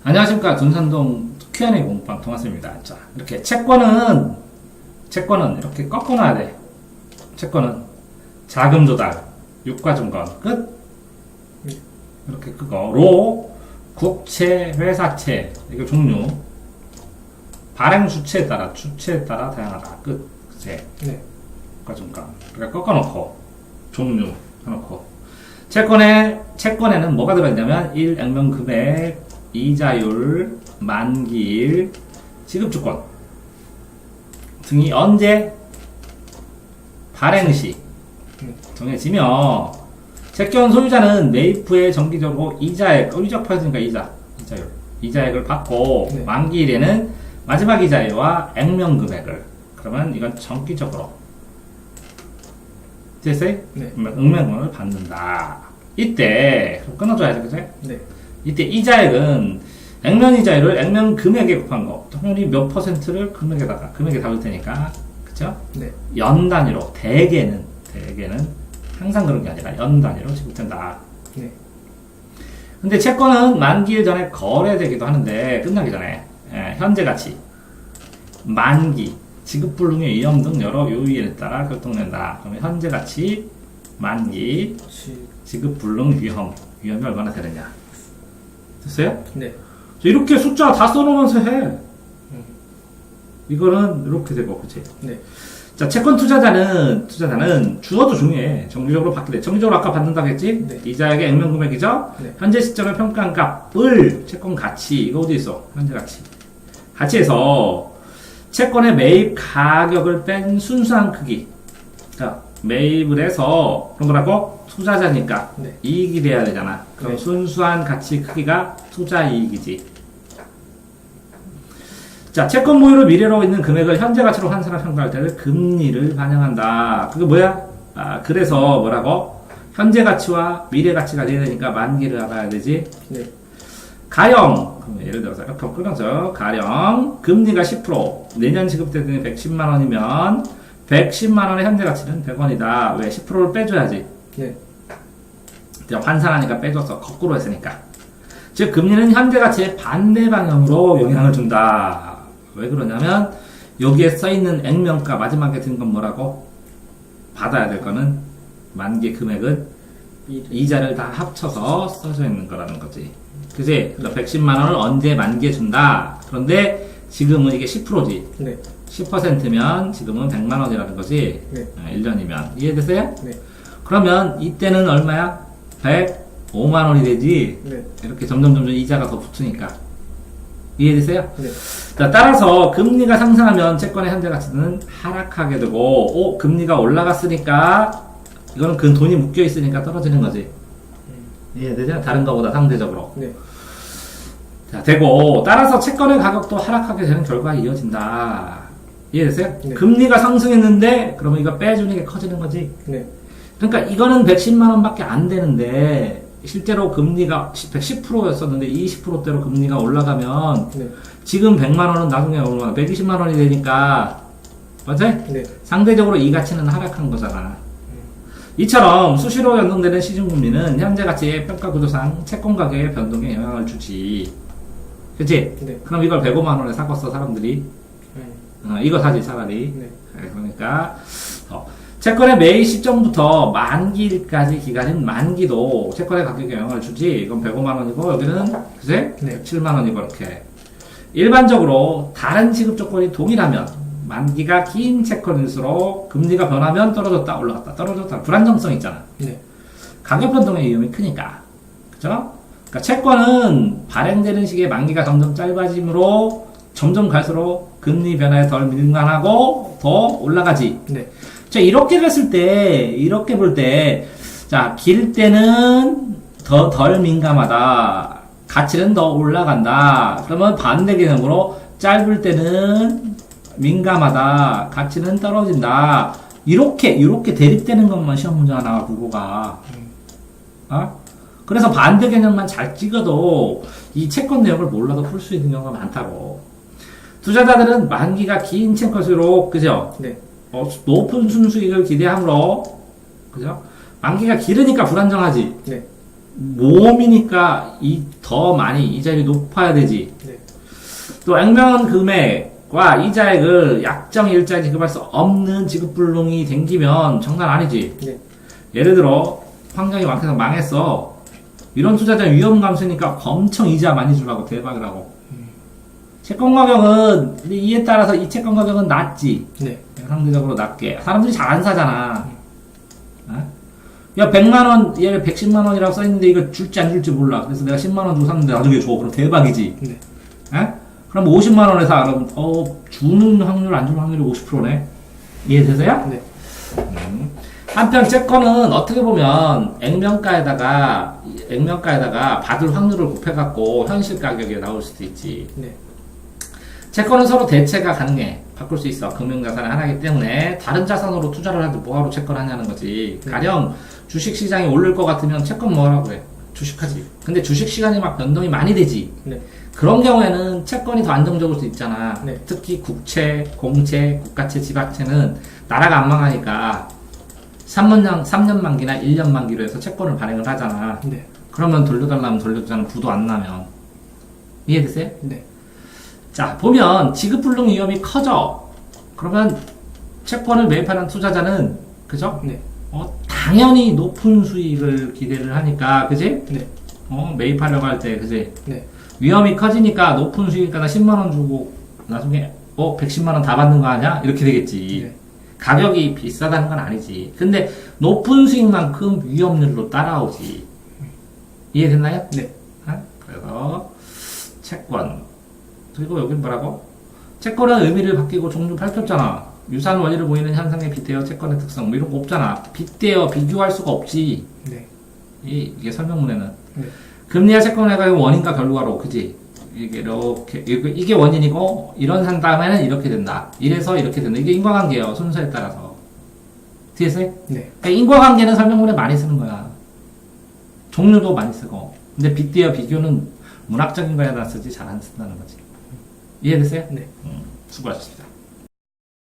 안녕하십니까. 둔산동 Q&A 공부방 동아쌤입니다. 자, 이렇게 채권은 이렇게 꺾어놔야 돼. 채권은 자금 조달, 유가 증권 끝. 이렇게 그거 국채, 회사채 이거 종류, 발행 주체에 따라 다양하다. 끝. 그치? 네. 유가 증권. 그러니까 꺾어놓고 종류 해놓고 채권에는 뭐가 들어있냐면 1. 액면 금액, 이자율, 만기일, 지급주권 등이 언제 발행시 정해지며 채권 소유자는 매입 후에 정기적으로 이자액 퍼진니까 이자액을 받고 네. 만기일에는 마지막 이자율과 액면 금액을 그러면 이건 정기적으로 됐어요? 네. 액면금을 받는다. 이때 그럼 끊어줘야지, 그치? 네. 이때 이자액은 액면 이자율을 액면 금액에 곱한 거. 당연히 몇 퍼센트를 금액에 담을 테니까. 그쵸? 네. 연 단위로, 대개는 항상 그런 게 아니라 연 단위로 지급된다. 네. 근데 채권은 만기일 전에 거래되기도 하는데, 끝나기 전에, 현재 가치, 만기, 지급 불능의 위험 등 여러 요인에 따라 결정된다. 그러면 현재 가치, 만기, 지급 불능 위험이 얼마나 되느냐. 됐어요? 네. 이렇게 숫자 다 써놓으면서 해. 이거는 이렇게 되고, 그치? 네. 자, 채권 투자자는 주어도 중요해. 정기적으로 받게 돼. 정기적으로 아까 받는다고 했지? 네. 이자액의 액면 금액이죠? 네. 현재 시점의 평가한 값을, 채권 가치, 이거 어디 있어? 현재 가치. 가치에서 채권의 매입 가격을 뺀 순수한 크기. 자, 매입을 해서, 그런 거라고? 투자자니까. 네. 이익이 돼야 되잖아. 그럼 네. 순수한 가치 크기가 투자 이익이지. 자, 채권 보유로 미래로 있는 금액을 현재 가치로 환산을 평가할 때는 금리를 반영한다. 그게 뭐야? 그래서 뭐라고? 현재 가치와 미래 가치가 돼야 되니까 만기를 알아야 되지. 네. 가령, 예를 들어서 이렇게 끊어서 가령 금리가 10%, 내년 지급되는 110만 원이면 110만 원의 현재 가치는 100원이다. 왜? 10%를 빼줘야지. 네. 환산하니까 빼줘서 거꾸로 했으니까. 즉 금리는 현재 가치의 반대 방향으로 영향을 준다. 왜 그러냐면 여기에 써있는 액면가 마지막에 든 건 뭐라고? 받아야 될 거는 만기 금액은 이자를 다 합쳐서 써져 있는 거라는 거지. 그치? 그러니까 110만 원을 언제 만기에 준다. 그런데 지금은 이게 10%지. 네. 10%면 지금은 100만 원이라는 거지. 네. 1년이면. 이해되세요? 네. 그러면 이때는 얼마야? 105만 원이 되지. 네. 이렇게 점점 이자가 더 붙으니까. 이해되세요? 네. 자, 따라서 금리가 상승하면 채권의 현재 가치는 하락하게 되고, 금리가 올라갔으니까 이거는 그 돈이 묶여 있으니까 떨어지는 거지. 이해되죠? 다른 거보다 상대적으로. 네. 자, 되고 따라서 채권의 가격도 하락하게 되는 결과가 이어진다. 이해되세요? 네. 금리가 상승했는데 그러면 이거 빼주는 게 커지는 거지. 네. 그러니까 이거는 110만 원밖에 안 되는데 실제로 금리가 110%였었는데 20%대로 금리가 올라가면 네. 지금 100만 원은 나중에 얼마나 120만 원이 되니까 맞지? 네. 상대적으로 이 가치는 하락한 거잖아. 이처럼 수시로 연동되는 시중금리는 현재 가치의 평가 구조상 채권 가격의 변동에 영향을 주지. 그치? 네. 그럼 이걸 105만 원에 사겠어 사람들이? 이거 사지 차라리. 네. 그러니까 채권의 매입 시점부터 만기일까지 기간인 만기도 채권의 가격에 영향을 주지. 이건 105만 원이고 여기는 그치? 네. 107만 원이고 이렇게. 일반적으로 다른 지급 조건이 동일하면 만기가 긴 채권일수록 금리가 변하면 떨어졌다 올라갔다 떨어졌다 불안정성 있잖아. 네. 가격 변동의 위험이 크니까. 그죠? 그러니까 채권은 발행되는 시기에 만기가 점점 짧아지므로 점점 갈수록 금리 변화에 덜 민감하고 더 올라가지. 네. 자, 이렇게 봤을 때, 이렇게 볼 때, 자, 길 때는 덜 민감하다. 가치는 더 올라간다. 그러면 반대 개념으로 짧을 때는 민감하다. 가치는 떨어진다. 이렇게 대립되는 것만 시험 문제가 나와, 국어가. 그래서 반대 개념만 잘 찍어도 이 채권 내용을 몰라도 풀 수 있는 경우가 많다고. 투자자들은 만기가 긴 채권일수록, 그죠? 네. 높은 순수익을 기대하므로, 그죠? 만기가 길으니까 불안정하지. 네. 모음이니까 더 많이 이자율이 높아야 되지. 네. 또 액면 금액과 이자액을 약정일자에 지급할 수 없는 지급불능이 생기면 장난 아니지. 네. 예를 들어 환경이 막혀서 망했어. 이런 투자자 위험 감수니까 엄청 이자 많이 주라고 대박이라고. 채권 가격은 이에 따라서 이 채권 가격은 낮지. 네. 상대적으로 낮게. 사람들이 잘 안 사잖아. 어? 야 100만원 얘를 110만원이라고 써있는데 이거 줄지 안 줄지 몰라. 그래서 내가 10만원 주고 샀는데 나중에 줘. 그럼 대박이지. 네. 에? 그럼 50만원에 사. 그럼 주는 확률 안 주는 확률이 50%네. 이해되세요? 네. 한편 채권은 어떻게 보면 액면가에다가 받을 확률을 곱해갖고 현실 가격에 나올 수도 있지. 네. 채권은 서로 대체가 가능해. 바꿀 수 있어. 금융자산의 하나이기 때문에 다른 자산으로 투자를 하는데 뭐하러 채권 하냐는 거지. 가령 주식시장이 오를 것 같으면 채권 뭐하라고 그래. 주식하지. 근데 주식시장이 막 변동이 많이 되지. 네. 그런 경우에는 채권이 더 안정적일 수 있잖아. 네. 특히 국채, 공채, 국가채, 지방채는 나라가 안 망하니까 3년 만기나 1년 만기로 해서 채권을 발행을 하잖아. 네. 그러면 돌려달라면 돌려주잖아. 부도 안 나면. 이해되세요? 네. 자, 보면 지급불능 위험이 커져. 그러면 채권을 매입하는 투자자는, 그죠? 네. 당연히 높은 수익을 기대를 하니까, 그지? 네. 매입하려고 할 때, 그지? 네. 위험이 커지니까 높은 수익이니까 나 10만원 주고 나중에 110만원 다 받는 거 아니야? 이렇게 되겠지. 네. 가격이 비싸다는 건 아니지. 근데 높은 수익만큼 위험률로 따라오지. 이해됐나요? 네. 그래서 채권. 그리고 여긴 뭐라고? 채권은 의미를 바뀌고 종류 밝혔잖아. 유사한 원리를 보이는 현상에 빗대어 채권의 특성 뭐 이런 거 없잖아. 빗대어 비교할 수가 없지. 네. 이게 설명문에는. 네. 금리와 채권의 가격 원인과 결과로, 그지? 이게 이렇게, 이게 원인이고, 이런 산 다음에는 이렇게 된다. 이래서 이렇게 된다. 이게 인과관계예요. 순서에 따라서. 뒤에서요? 네. 그러니까 인과관계는 설명문에 많이 쓰는 거야. 종류도 많이 쓰고. 근데 빗대어 비교는 문학적인 거에다 쓰지 잘 안 쓴다는 거지. 이해됐어요? 네. 수고하셨습니다.